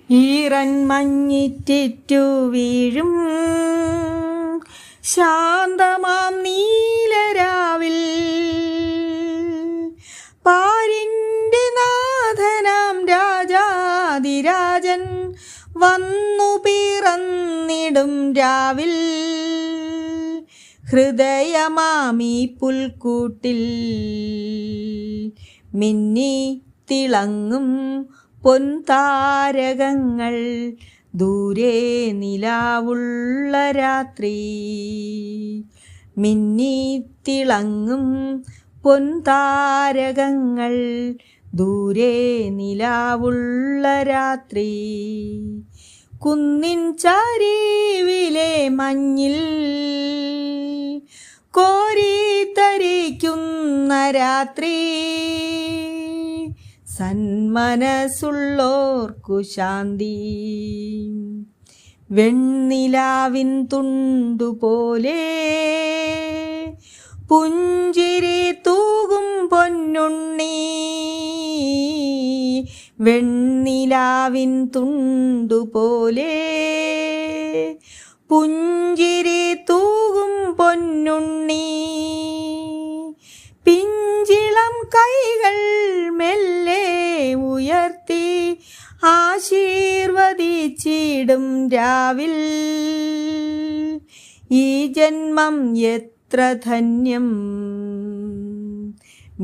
ഈറൻ മഞ്ഞിറ്റിറ്റു വീഴും ശാന്തമാം നീലരാവിൽ പാരിൻ്റെ നാഥനാം രാജാതിരാജൻ വന്നു പിറന്നിടും രാവിൽ ഹൃദയമാമീ പുൽക്കൂട്ടിൽ മിന്നി തിളങ്ങും പൊൻതാരകങ്ങൾ ദൂരെ നിലാവുള്ള രാത്രി മിന്നി തിളങ്ങും പൊൻതാരകങ്ങൾ ദൂരെ നിലാവുള്ള രാത്രി കുന്നിൻ ചരിവിലെ മഞ്ഞിൽ കോരിത്തരിക്കുന്ന രാത്രി സന്മനസ്സുള്ളോർക്കു ശാന്തി വെണ്ണിലാവിൻ തുണ്ടുപോലെ പുഞ്ചിരി തൂകും പൊന്നുണ്ണി വെണ്ണിലാവിൻ തുണ്ടുപോലെ പുഞ്ചിരി തൂകും പൊന്നുണ്ണി പിഞ്ചിളം കൈകൾ മെല്ലെ ഉയർത്തി ആശീർവദിച്ചിടും രാവിൽ ഈ ജന്മം എത്ര ധന്യം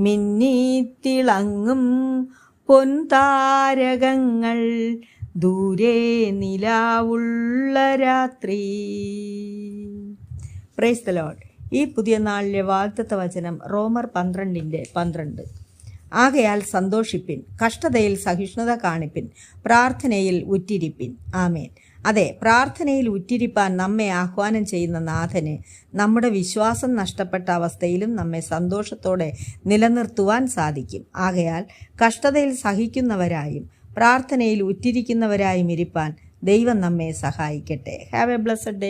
മിന്നിത്തിളങ്ങും പൊൻതാരകങ്ങൾ ദൂരെ നിലാവുള്ള രാത്രി. Praise the Lord. ഈ പുതിയ നാളിലെ വാഗ്ദത്ത വചനം റോമർ 12:12. ആകയാൽ സന്തോഷിപ്പിൻ, കഷ്ടതയിൽ സഹിഷ്ണുത കാണിപ്പിൻ, പ്രാർത്ഥനയിൽ ഉറ്റിരിപ്പിൻ. ആമേൻ. അതെ, പ്രാർത്ഥനയിൽ ഉറ്റിരിപ്പാൻ നമ്മെ ആഹ്വാനം ചെയ്യുന്ന നാഥന് നമ്മുടെ വിശ്വാസം നഷ്ടപ്പെട്ട അവസ്ഥയിലും നമ്മെ സന്തോഷത്തോടെ നിലനിർത്തുവാൻ സാധിക്കും. ആകയാൽ കഷ്ടതയിൽ സഹിക്കുന്നവരായും പ്രാർത്ഥനയിൽ ഉറ്റിരിക്കുന്നവരായും ഇരിപ്പാൻ ദൈവം നമ്മെ സഹായിക്കട്ടെ. Have A blessed day.